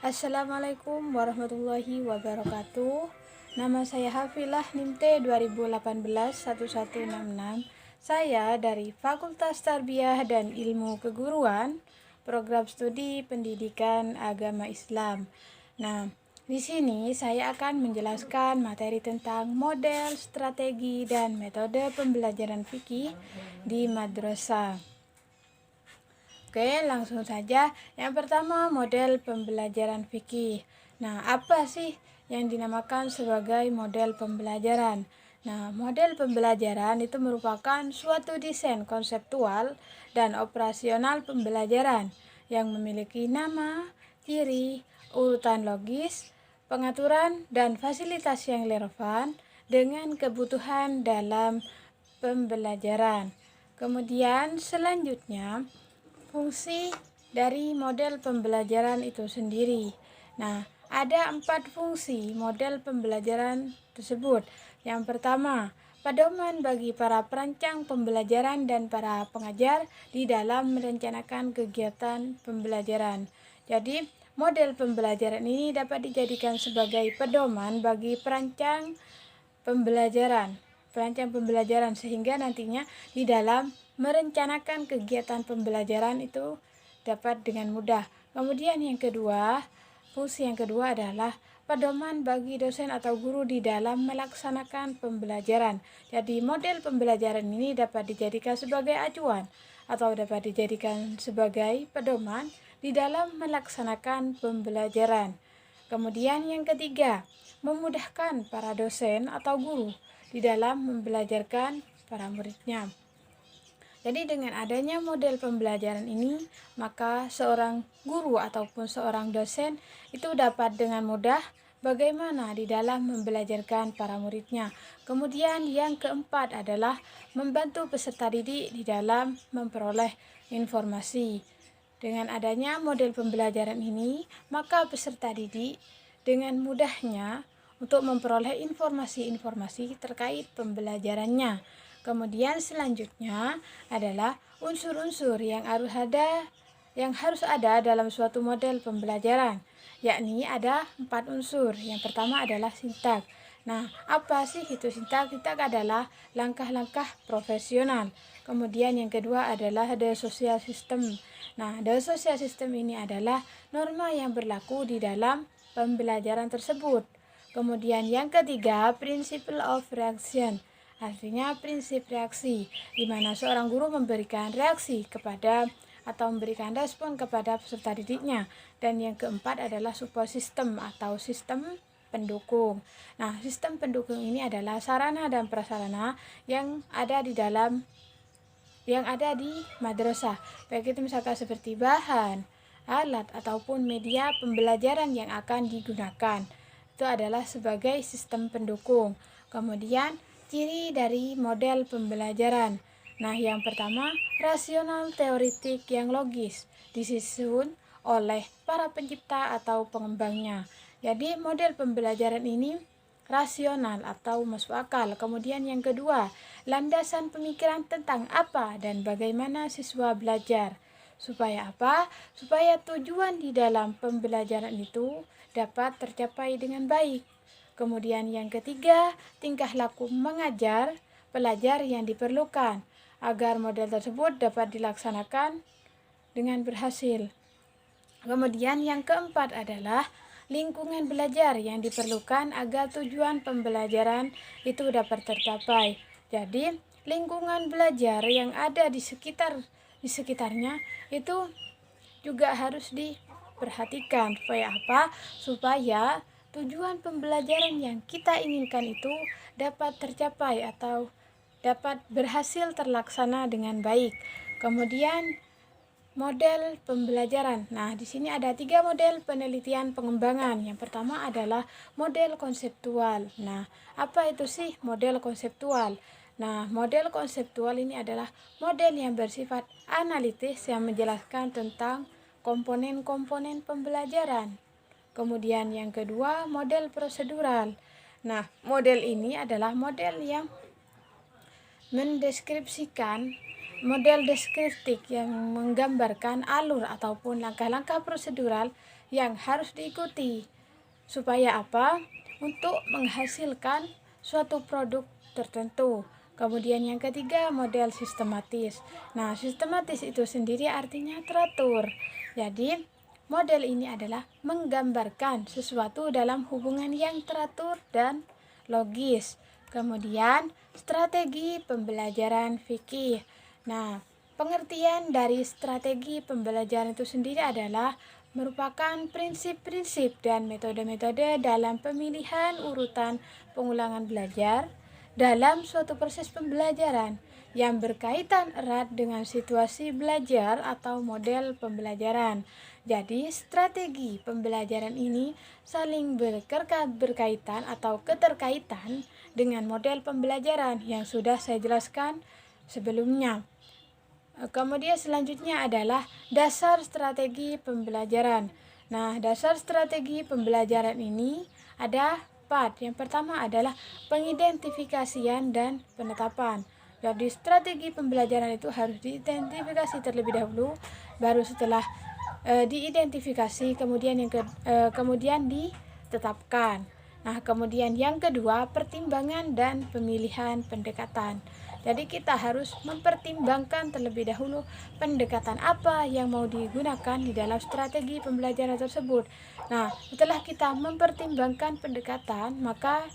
Assalamualaikum warahmatullahi wabarakatuh. Nama saya Hafilah NIMT 2018-1166. Saya dari Fakultas Tarbiyah dan Ilmu Keguruan, Program Studi Pendidikan Agama Islam. Nah, di sini saya akan menjelaskan materi tentang model, strategi, dan metode pembelajaran fikih di madrasah. Oke, langsung saja. Yang pertama, model pembelajaran fikih. Nah, apa sih yang dinamakan sebagai model pembelajaran? Nah, model pembelajaran itu merupakan suatu desain konseptual dan operasional pembelajaran yang memiliki nama, ciri, urutan logis, pengaturan, dan fasilitas yang relevan dengan kebutuhan dalam pembelajaran. Kemudian selanjutnya, fungsi dari model pembelajaran itu sendiri. Nah, ada 4 fungsi model pembelajaran tersebut. Yang pertama, pedoman bagi para perancang pembelajaran dan para pengajar di dalam merencanakan kegiatan pembelajaran. Jadi, model pembelajaran ini dapat dijadikan sebagai pedoman bagi perancang pembelajaran sehingga nantinya di dalam merencanakan kegiatan pembelajaran itu dapat dengan mudah. Kemudian fungsi yang kedua adalah pedoman bagi dosen atau guru di dalam melaksanakan pembelajaran. Jadi model pembelajaran ini dapat dijadikan sebagai acuan atau dapat dijadikan sebagai pedoman di dalam melaksanakan pembelajaran. Kemudian yang ketiga, memudahkan para dosen atau guru di dalam membelajarkan para muridnya. Jadi dengan adanya model pembelajaran ini, maka seorang guru ataupun seorang dosen itu dapat dengan mudah bagaimana di dalam membelajarkan para muridnya. Kemudian yang keempat adalah membantu peserta didik di dalam memperoleh informasi. Dengan adanya model pembelajaran ini, maka peserta didik dengan mudahnya untuk memperoleh informasi-informasi terkait pembelajarannya. Kemudian selanjutnya adalah unsur-unsur yang harus ada dalam suatu model pembelajaran, yakni ada 4 unsur. Yang pertama adalah sintak. Nah, apa sih itu sintak? Sintak adalah langkah-langkah profesional. Kemudian yang kedua adalah the social system. Nah, the social system ini adalah norma yang berlaku di dalam pembelajaran tersebut. Kemudian yang ketiga, principle of reaction. Artinya prinsip reaksi, di mana seorang guru memberikan reaksi kepada atau memberikan respon kepada peserta didiknya. Dan yang keempat adalah support system atau sistem pendukung. Nah, sistem pendukung ini adalah sarana dan prasarana yang ada di madrasah, baik itu misalkan seperti bahan, alat ataupun media pembelajaran yang akan digunakan. Itu adalah sebagai sistem pendukung. Kemudian ciri dari model pembelajaran. Nah, yang pertama, rasional teoritik yang logis disusun oleh para pencipta atau pengembangnya. Jadi, model pembelajaran ini rasional atau masuk akal. Kemudian yang kedua, landasan pemikiran tentang apa dan bagaimana siswa belajar. Supaya apa? Supaya tujuan di dalam pembelajaran itu dapat tercapai dengan baik. Kemudian yang ketiga, tingkah laku mengajar pelajar yang diperlukan agar model tersebut dapat dilaksanakan dengan berhasil. Kemudian yang keempat adalah lingkungan belajar yang diperlukan agar tujuan pembelajaran itu dapat tercapai. Jadi, lingkungan belajar yang ada di sekitarnya itu juga harus diperhatikan. Supaya apa? Supaya tujuan pembelajaran yang kita inginkan itu dapat tercapai atau dapat berhasil terlaksana dengan baik. Kemudian model pembelajaran. Nah, di sini ada 3 model penelitian pengembangan. Yang pertama adalah model konseptual. Nah, apa itu sih model konseptual? Nah, model konseptual ini adalah model yang bersifat analitis yang menjelaskan tentang komponen-komponen pembelajaran. Kemudian yang kedua, model prosedural. Nah, model ini adalah model yang model deskriptif yang menggambarkan alur ataupun langkah-langkah prosedural yang harus diikuti. Supaya apa? Untuk menghasilkan suatu produk tertentu. Kemudian yang ketiga, model sistematis. Nah, sistematis itu sendiri artinya teratur. Jadi, model ini adalah menggambarkan sesuatu dalam hubungan yang teratur dan logis. Kemudian, strategi pembelajaran fikih. Nah, pengertian dari strategi pembelajaran itu sendiri adalah merupakan prinsip-prinsip dan metode-metode dalam pemilihan urutan pengulangan belajar dalam suatu proses pembelajaran yang berkaitan erat dengan situasi belajar atau model pembelajaran. Jadi, strategi pembelajaran ini saling berkaitan atau keterkaitan dengan model pembelajaran yang sudah saya jelaskan sebelumnya. Kemudian selanjutnya adalah dasar strategi pembelajaran. Nah, dasar strategi pembelajaran ini ada 4. Yang pertama adalah pengidentifikasian dan penetapan. Jadi strategi pembelajaran itu harus diidentifikasi terlebih dahulu, baru setelah diidentifikasi kemudian ditetapkan. Nah, kemudian yang kedua, pertimbangan dan pemilihan pendekatan. Jadi kita harus mempertimbangkan terlebih dahulu pendekatan apa yang mau digunakan di dalam strategi pembelajaran tersebut. Nah, setelah kita mempertimbangkan pendekatan, maka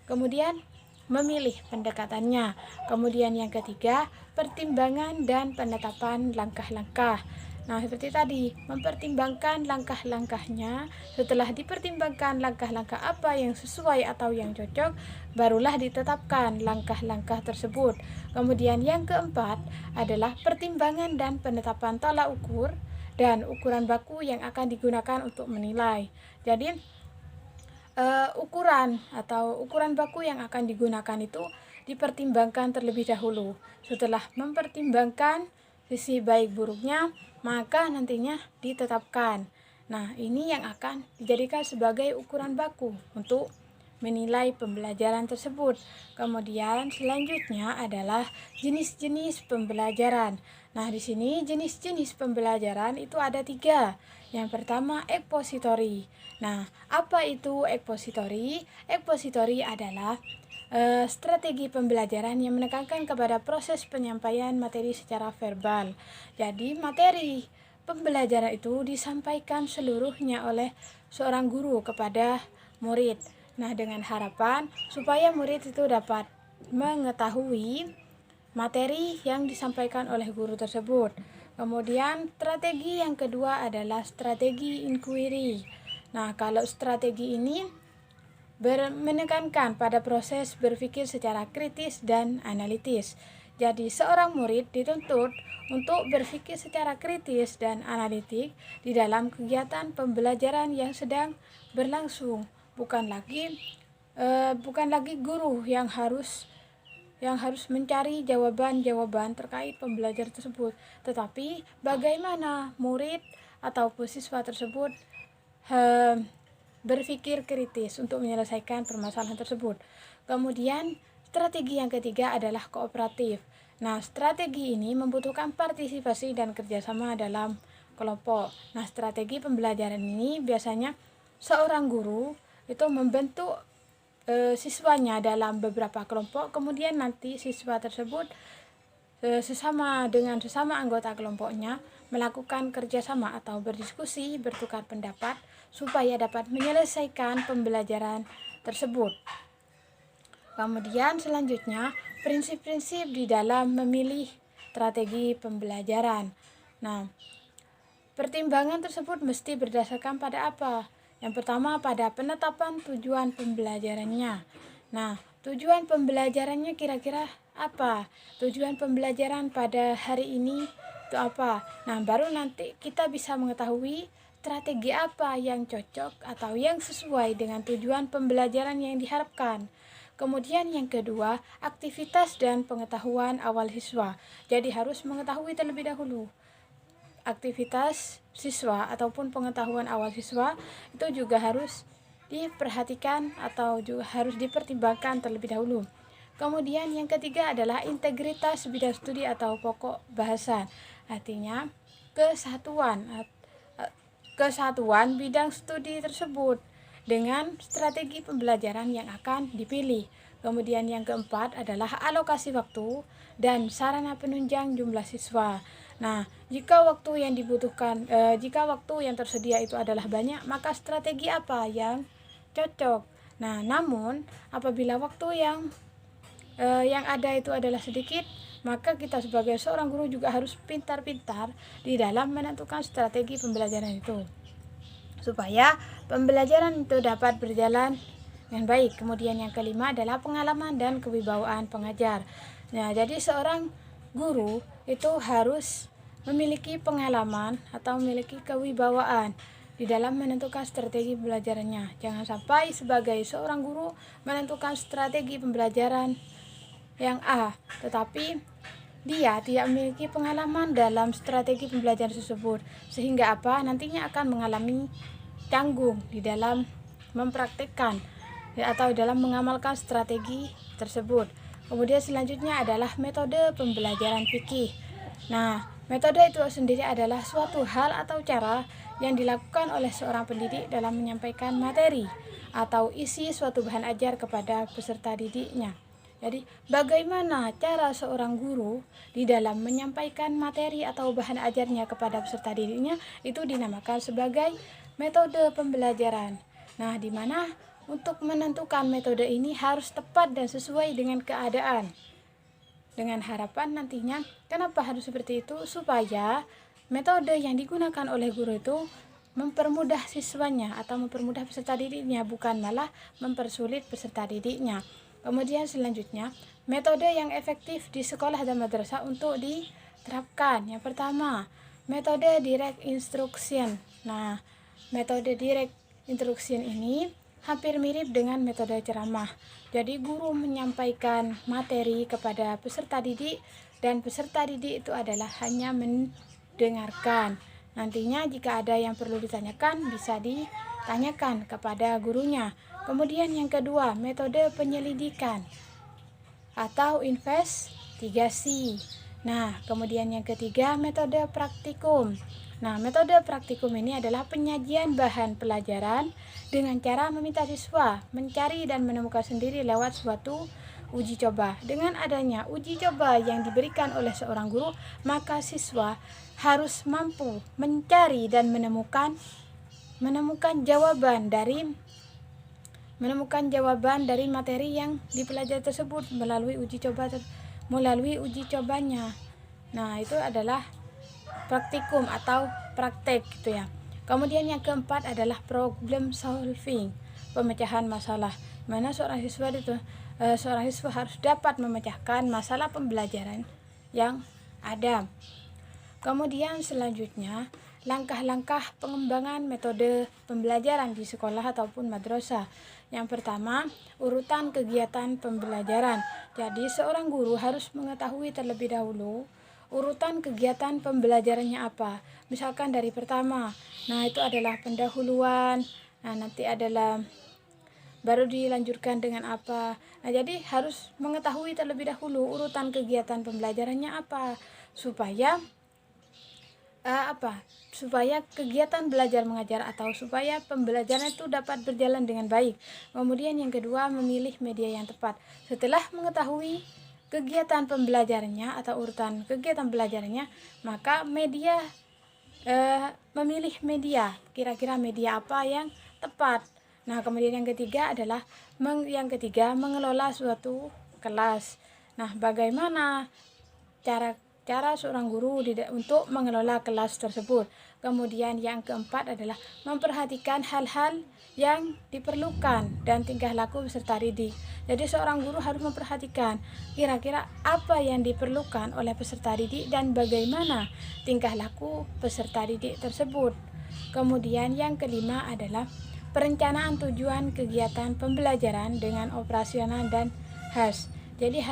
kemudian memilih pendekatannya. Kemudian yang ketiga, pertimbangan dan penetapan langkah-langkah. Nah, seperti tadi, mempertimbangkan langkah-langkahnya. Setelah dipertimbangkan langkah-langkah apa yang sesuai atau yang cocok, barulah ditetapkan langkah-langkah tersebut. Kemudian yang keempat adalah pertimbangan dan penetapan tolak ukur dan ukuran baku yang akan digunakan untuk menilai. Jadi, ukuran baku yang akan digunakan itu dipertimbangkan terlebih dahulu. Setelah mempertimbangkan sisi baik buruknya, maka nantinya ditetapkan. Nah, ini yang akan dijadikan sebagai ukuran baku untuk menilai pembelajaran tersebut. Kemudian selanjutnya adalah jenis-jenis pembelajaran. Nah, di sini jenis-jenis pembelajaran itu ada 3. Yang pertama, ekspositori. Nah, apa itu ekspositori? Ekspositori adalah strategi pembelajaran yang menekankan kepada proses penyampaian materi secara verbal. Jadi, materi pembelajaran itu disampaikan seluruhnya oleh seorang guru kepada murid. Nah, dengan harapan supaya murid itu dapat mengetahui materi yang disampaikan oleh guru tersebut. Kemudian, strategi yang kedua adalah strategi inquiry. Nah, kalau strategi ini menekankan pada proses berpikir secara kritis dan analitis. Jadi, seorang murid dituntut untuk berpikir secara kritis dan analitik di dalam kegiatan pembelajaran yang sedang berlangsung. Bukan lagi guru yang harus mencari jawaban-jawaban terkait pembelajaran tersebut, tetapi bagaimana murid atau siswa tersebut berpikir kritis untuk menyelesaikan permasalahan tersebut. Kemudian, strategi yang ketiga adalah kooperatif. Nah, strategi ini membutuhkan partisipasi dan kerjasama dalam kelompok. Nah, strategi pembelajaran ini biasanya seorang guru itu membentuk siswanya dalam beberapa kelompok, kemudian nanti siswa tersebut sesama anggota kelompoknya melakukan kerjasama atau berdiskusi, bertukar pendapat supaya dapat menyelesaikan pembelajaran tersebut. Kemudian selanjutnya, prinsip-prinsip di dalam memilih strategi pembelajaran. Nah, pertimbangan tersebut mesti berdasarkan pada apa? Yang pertama, pada penetapan tujuan pembelajarannya. Nah, tujuan pembelajarannya kira-kira apa? Tujuan pembelajaran pada hari ini itu apa? Nah, baru nanti kita bisa mengetahui strategi apa yang cocok atau yang sesuai dengan tujuan pembelajaran yang diharapkan. Kemudian yang kedua, aktivitas dan pengetahuan awal siswa. Jadi harus mengetahui terlebih dahulu aktivitas siswa ataupun pengetahuan awal siswa itu juga harus diperhatikan atau juga harus dipertimbangkan terlebih dahulu. Kemudian yang ketiga adalah integritas bidang studi atau pokok bahasan. Artinya kesatuan kesatuan bidang studi tersebut dengan strategi pembelajaran yang akan dipilih. Kemudian yang keempat adalah alokasi waktu dan sarana penunjang jumlah siswa. Nah, jika waktu yang dibutuhkan, jika waktu yang tersedia itu adalah banyak, maka strategi apa yang cocok? Nah, namun apabila waktu yang ada itu adalah sedikit, maka kita sebagai seorang guru juga harus pintar-pintar di dalam menentukan strategi pembelajaran itu, supaya pembelajaran itu dapat berjalan dengan baik. Kemudian yang kelima adalah pengalaman dan kewibawaan pengajar. Nah, jadi seorang guru itu harus memiliki pengalaman atau memiliki kewibawaan di dalam menentukan strategi pembelajarannya. Jangan sampai sebagai seorang guru menentukan strategi pembelajaran yang A, tetapi dia tidak memiliki pengalaman dalam strategi pembelajaran tersebut, sehingga apa? Nantinya akan mengalami canggung di dalam mempraktikkan atau dalam mengamalkan strategi tersebut. Kemudian selanjutnya adalah metode pembelajaran fikih. Nah, metode itu sendiri adalah suatu hal atau cara yang dilakukan oleh seorang pendidik dalam menyampaikan materi atau isi suatu bahan ajar kepada peserta didiknya. Jadi, bagaimana cara seorang guru di dalam menyampaikan materi atau bahan ajarnya kepada peserta didiknya itu dinamakan sebagai metode pembelajaran. Nah, di mana untuk menentukan metode ini harus tepat dan sesuai dengan keadaan. Dengan harapan nantinya, kenapa harus seperti itu? Supaya metode yang digunakan oleh guru itu mempermudah siswanya atau mempermudah peserta didiknya, bukan malah mempersulit peserta didiknya. Kemudian selanjutnya, metode yang efektif di sekolah dan madrasah untuk diterapkan. Yang pertama, metode direct instruction. Nah, metode direct instruction ini hampir mirip dengan metode ceramah. Jadi guru menyampaikan materi kepada peserta didik dan peserta didik itu adalah hanya mendengarkan. Nantinya jika ada yang perlu ditanyakan bisa ditanyakan kepada gurunya. Kemudian yang kedua, metode penyelidikan atau investigasi. Nah, kemudian yang ketiga, metode praktikum. Nah, metode praktikum ini adalah penyajian bahan pelajaran dengan cara meminta siswa mencari dan menemukan sendiri lewat suatu uji coba. Dengan adanya uji coba yang diberikan oleh seorang guru, maka siswa harus mampu mencari dan menemukan jawaban dari materi yang dipelajari tersebut melalui uji cobanya. Nah, itu adalah praktikum atau praktek gitu ya. Kemudian yang keempat adalah problem solving, pemecahan masalah. Mana seorang siswa harus dapat memecahkan masalah pembelajaran yang ada. Kemudian selanjutnya, langkah-langkah pengembangan metode pembelajaran di sekolah ataupun madrasah. Yang pertama, urutan kegiatan pembelajaran. Jadi seorang guru harus mengetahui terlebih dahulu urutan kegiatan pembelajarannya apa. Misalkan dari pertama, nah itu adalah pendahuluan, nah nanti adalah baru dilanjutkan dengan apa. Nah, jadi harus mengetahui terlebih dahulu urutan kegiatan pembelajarannya apa, supaya supaya kegiatan belajar mengajar atau supaya pembelajaran itu dapat berjalan dengan baik. Kemudian yang kedua, memilih media yang tepat. Setelah mengetahui kegiatan pembelajarannya atau urutan kegiatan belajarnya, maka memilih media, kira-kira media apa yang tepat. Nah, kemudian yang ketiga adalah mengelola suatu kelas. Nah, bagaimana cara seorang guru untuk mengelola kelas tersebut. Kemudian yang keempat adalah memperhatikan hal-hal yang diperlukan dan tingkah laku peserta didik. Jadi seorang guru harus memperhatikan kira-kira apa yang diperlukan oleh peserta didik dan bagaimana tingkah laku peserta didik tersebut. Kemudian yang kelima adalah perencanaan tujuan kegiatan pembelajaran dengan operasional dan khas. Jadi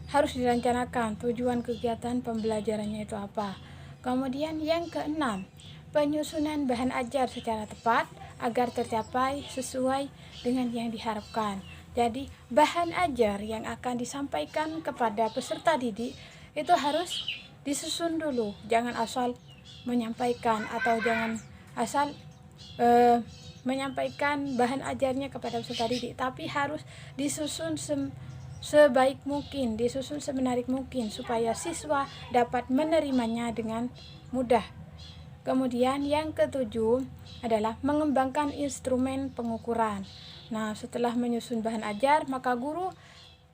harus direncanakan tujuan kegiatan pembelajarannya itu apa. Kemudian yang keenam, penyusunan bahan ajar secara tepat agar tercapai sesuai dengan yang diharapkan. Jadi bahan ajar yang akan disampaikan kepada peserta didik itu harus disusun dulu. Jangan asal menyampaikan atau jangan asal menyampaikan bahan ajarnya kepada peserta didik, tapi harus disusun sebaik mungkin, disusun semenarik mungkin supaya siswa dapat menerimanya dengan mudah. Kemudian yang ketujuh adalah mengembangkan instrumen pengukuran. Nah, setelah menyusun bahan ajar, maka guru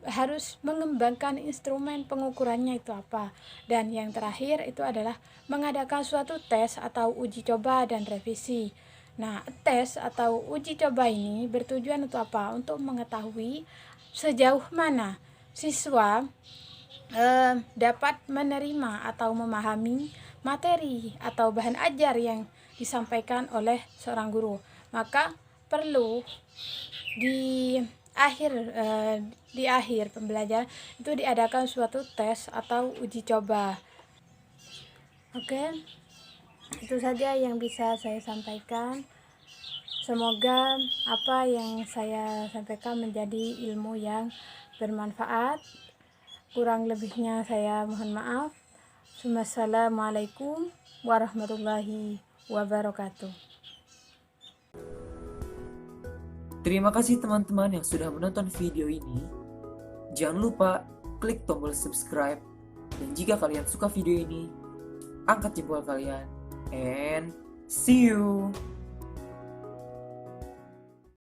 harus mengembangkan instrumen pengukurannya itu apa. Dan yang terakhir itu adalah mengadakan suatu tes atau uji coba dan revisi. Nah, tes atau uji coba ini bertujuan untuk apa? Untuk mengetahui sejauh mana siswa dapat menerima atau memahami materi atau bahan ajar yang disampaikan oleh seorang guru. Maka perlu di akhir pembelajaran itu diadakan suatu tes atau uji coba. Oke, itu saja yang bisa saya sampaikan. Semoga apa yang saya sampaikan menjadi ilmu yang bermanfaat. Kurang lebihnya saya mohon maaf. Wassalamualaikum warahmatullahi wabarakatuh. Terima kasih teman-teman yang sudah menonton video ini. Jangan lupa klik tombol subscribe. Dan jika kalian suka video ini, angkat jempol kalian. And see you!